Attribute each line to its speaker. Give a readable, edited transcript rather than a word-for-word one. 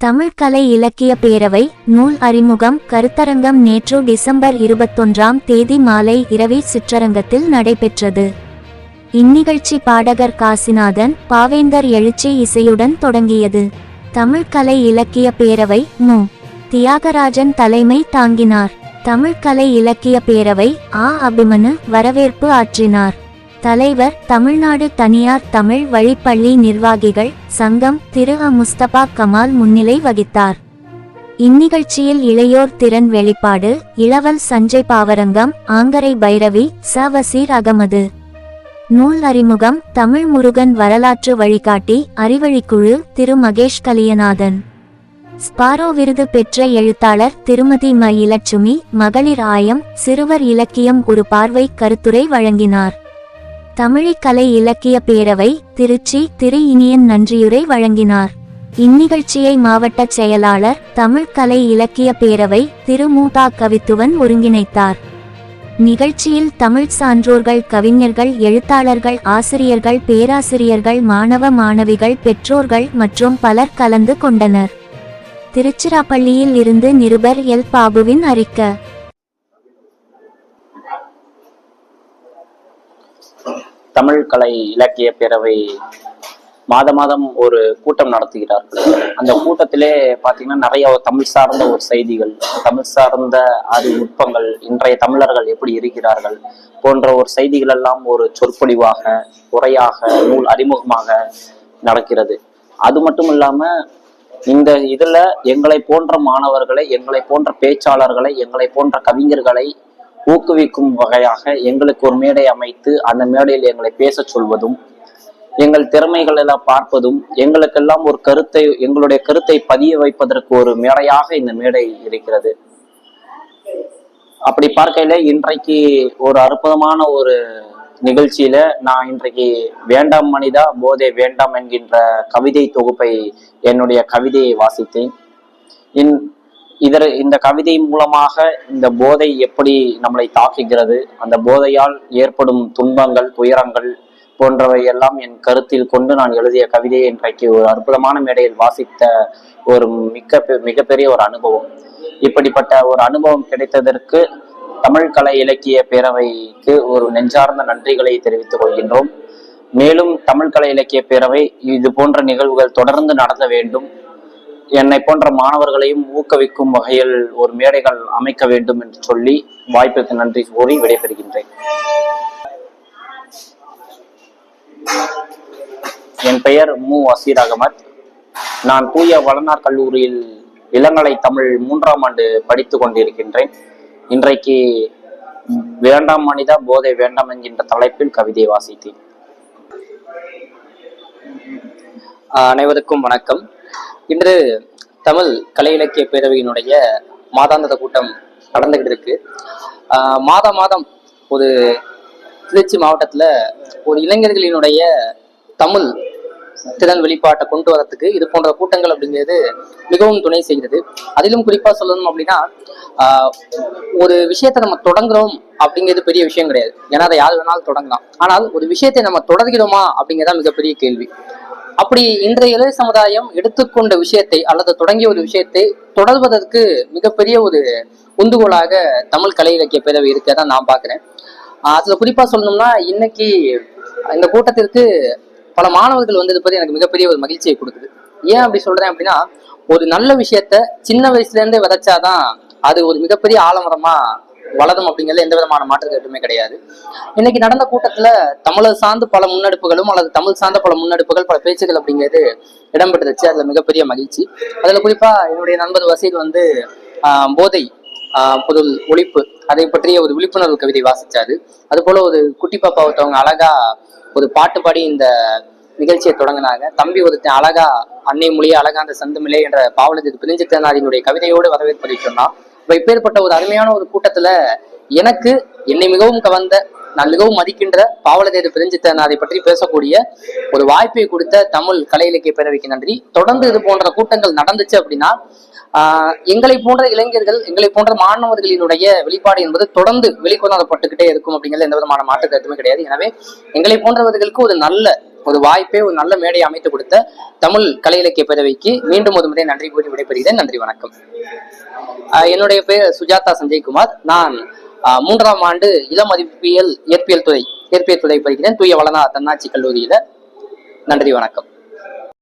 Speaker 1: தமிழ் கலை இலக்கிய பேரவை நூல் அறிமுகம் கருத்தரங்கம் நேற்று டிசம்பர் 21ஆம் தேதி மாலை இரவி சிற்றரங்கத்தில் நடைபெற்றது. இந்நிகழ்ச்சி பாடகர் காசிநாதன் பாவேந்தர் எழுச்சி இசையுடன் தொடங்கியது. தமிழ் கலை இலக்கிய பேரவை மு. தியாகராஜன் தலைமை தாங்கினார். தமிழ் கலை இலக்கிய பேரவை அபிமனு வரவேற்பு ஆற்றினார். தலைவர் தமிழ்நாடு தனியார் தமிழ் வழிப்பள்ளி நிர்வாகிகள் சங்கம் திரு முஸ்தபா கமால் முன்னிலை வகித்தார். இந்நிகழ்ச்சியில் இளையோர் திறன் வெளிப்பாடு இளவல் சஞ்சய் பாவரங்கம் ஆங்கரை பைரவி வசீர் அகமது நூல் அறிமுகம் தமிழ் முருகன் வரலாற்று வழிகாட்டி அறிவழிக்குழு திரு மகேஷ் கலியநாதன் ஸ்பாரோ விருது பெற்ற எழுத்தாளர் திருமதி ம. இலட்சுமி மகளிர் ஆயம் சிறுவர் இலக்கியம் ஒரு பார்வை கருத்துரை வழங்கினார். தமிழ் கலை இலக்கிய பேரவை திருச்சி திரு இனியன் நன்றியுரை வழங்கினார். இந்நிகழ்ச்சியை மாவட்ட செயலாளர் தமிழ் கலை இலக்கிய பேரவை திரு மு. கவித்துவன் ஒருங்கிணைத்தார். நிகழ்ச்சியில் தமிழ் சான்றோர்கள் கவிஞர்கள் எழுத்தாளர்கள் ஆசிரியர்கள் பேராசிரியர்கள் மாணவ மாணவிகள் பெற்றோர்கள் மற்றும் பலர் கலந்து கொண்டனர். திருச்சிராப்பள்ளியில் இருந்து நிருபர் எல். பாபுவின் அறிக்கை.
Speaker 2: தமிழ் கலை இலக்கிய பேரவை மாதம் ஒரு கூட்டம் நடத்துகிறார்கள். அந்த கூட்டத்திலே பார்த்தீங்கன்னா நிறைய தமிழ் சார்ந்த ஒரு செய்திகள், தமிழ் சார்ந்த நுட்பங்கள், இன்றைய தமிழர்கள் எப்படி இருக்கிறார்கள் போன்ற ஒரு செய்திகள் எல்லாம் ஒரு சொற்பொழிவாக உரையாக நூல் அறிமுகமாக நடக்கிறது. அது மட்டும் இல்லாம இந்த இதுல எங்களை போன்ற மாணவர்களை, எங்களை போன்ற பேச்சாளர்களை, எங்களை போன்ற கவிஞர்களை ஊக்குவிக்கும் வகையாக எங்களுக்கு ஒரு மேடை அமைத்து அந்த மேடையில் எங்களை பேச சொல்வதும், எங்கள் திறமைகள் எல்லாம் பார்ப்பதும், எங்களுக்கெல்லாம் ஒரு கருத்தை, எங்களுடைய கருத்தை பதிய வைப்பதற்கு ஒரு மேடையாக இந்த மேடை இருக்கிறது. அப்படி பார்க்கையில இன்றைக்கு ஒரு அற்புதமான ஒரு நிகழ்ச்சியில நான் இன்றைக்கு வேண்டாம் மனிதா போதை வேண்டாம் என்கின்ற கவிதை தொகுப்பை, என்னுடைய கவிதையை வாசித்தேன். இந்த கவிதை மூலமாக இந்த போதை எப்படி நம்மளை தாக்குகிறது, அந்த போதையால் ஏற்படும் துன்பங்கள் துயரங்கள் போன்றவை எல்லாம் என் கருத்தில் கொண்டு நான் எழுதிய கவிதையை இன்றைக்கு ஒரு அற்புதமான மேடையில் வாசித்த ஒரு மிகப்பெரிய ஒரு அனுபவம். இப்படிப்பட்ட ஒரு அனுபவம் கிடைத்ததற்கு தமிழ் கலை இலக்கிய பேரவைக்கு ஒரு நெஞ்சார்ந்த நன்றிகளை தெரிவித்துக் கொள்கின்றோம். மேலும் தமிழ் கலை இலக்கிய பேரவை இது போன்ற நிகழ்வுகள் தொடர்ந்து நடத்த வேண்டும், என்னை போன்ற மாணவர்களையும் ஊக்குவிக்கும் வகையில் ஒரு மேடைகள் அமைக்க வேண்டும் என்று சொல்லி வாய்ப்புக்கு நன்றி கூறி விடைபெறுகின்றேன். என் பெயர் மு. வசீர் அகமது. நான் தூய வளனார் கல்லூரியில் இளங்கலை தமிழ் 3ஆம் ஆண்டு படித்து கொண்டிருக்கின்றேன். இன்றைக்கு வேண்டாம் மனிதா போதை வேண்டாம் என்கின்ற தலைப்பில் கவிதை வாசித்தேன்.
Speaker 3: அனைவருக்கும் வணக்கம். இன்று தமிழ் கலை இலக்கிய பேரவையினுடைய மாதாந்திர கூட்டம் நடந்துகிட்டு இருக்கு. மாதம் ஒரு திருச்சி மாவட்டத்துல ஒரு இளைஞர்களினுடைய தமிழ் திறன் வெளிப்பாட்டை கொண்டு வரத்துக்கு இது போன்ற கூட்டங்கள் அப்படிங்கிறது மிகவும் துணை செய்கிறது. அதிலும் குறிப்பா சொல்லணும் அப்படின்னா ஒரு விஷயத்தை நம்ம தொடங்குறோம் அப்படிங்கிறது பெரிய விஷயம் கிடையாது, ஏன்னா அதை யார் வேணாலும் தொடங்கலாம். ஆனால் ஒரு விஷயத்தை நம்ம தொடர்கிறோமா அப்படிங்கிறதா மிகப்பெரிய கேள்வி. அப்படி இன்றைய இளைய சமுதாயம் எடுத்துக்கொண்ட விஷயத்தை அல்லது தொடங்கிய ஒரு விஷயத்தை தொடர்வதற்கு மிகப்பெரிய ஒரு உந்துகோலாக தமிழ் கலை இலக்கிய பேரவை இருக்கதான் நான் பாக்குறேன். அதுல குறிப்பா சொல்லணும்னா இன்னைக்கு இந்த கூட்டத்திற்கு பல மாணவர்கள் வந்திருப்பது எனக்கு மிகப்பெரிய ஒரு மகிழ்ச்சியை கொடுக்குது. ஏன் அப்படி சொல்றேன் அப்படின்னா, ஒரு நல்ல விஷயத்த சின்ன வயசுல இருந்தே விதைச்சாதான் அது ஒரு மிகப்பெரிய ஆலமரமா வளரும் அப்படிங்கிறது எந்த விதமான மாற்று கருத்துமே கிடையாது. இன்னைக்கு நடந்த கூட்டத்துல தமிழர் சார்ந்து பல முன்னெடுப்புகளும் அல்லது தமிழ் சார்ந்த பல முன்னெடுப்புகள் பல பேச்சுகள் அப்படிங்கிறது இடம்பெற்றுச்சு. அதுல மிகப்பெரிய மகிழ்ச்சி. அதுல குறிப்பா என்னுடைய நண்பர் வசீர் போதை பொருள் ஒழிப்பு அதை பற்றிய ஒரு விழிப்புணர்வு கவிதை வாசிச்சாரு. அது போல ஒரு குட்டி பாப்பா ஒருத்தவங்க அழகா ஒரு பாட்டு பாடி இந்த நிகழ்ச்சியை தொடங்கினாங்க. தம்பி ஒருத்தன் அழகா அன்னை மொழியே அழகா அந்த சந்தமில்லை என்ற பாவலத்துக்கு பிரிஞ்சு திறனாரினுடைய கவிதையோடு வரவேற்பதை சொன்னா. இப்பேற்பட்ட ஒரு அருமையான ஒரு கூட்டத்துல எனக்கு என்னை மிகவும் கவர்ந்த, நான் மிகவும் மதிக்கின்ற பாவலதேது பிரிஞ்சித்தனாரை பற்றி பேசக்கூடிய ஒரு வாய்ப்பை கொடுத்த தமிழ் கலை இலக்கிய பேரவைக்கு நன்றி. தொடர்ந்து இது போன்ற கூட்டங்கள் நடந்துச்சு அப்படின்னா எங்களை போன்ற இளைஞர்கள், எங்களை போன்ற மாணவர்களினுடைய வெளிப்பாடு என்பது தொடர்ந்து வெளிக்கொணரப்பட்டுக்கிட்டே இருக்கும் அப்படிங்கிறது எந்த விதமான மாற்று கருத்துமே கிடையாது. எனவே எங்களை போன்றவர்களுக்கு ஒரு நல்ல ஒரு வாய்ப்பை, ஒரு நல்ல மேடையை அமைத்து கொடுத்த தமிழ் கலை இலக்கிய பேரவைக்கு மீண்டும் ஒரு முறை நன்றி கூறி விடைபெறுகிறேன். நன்றி, வணக்கம். என்னுடைய பெயர் சுஜாதா சஞ்சய்குமார். நான் 3ஆம் ஆண்டு இளம் அறிவியல் இயற்பியல் துறை படிக்கிறேன், தூய வளனா தன்னாட்சி கல்லூரியில. நன்றி, வணக்கம்.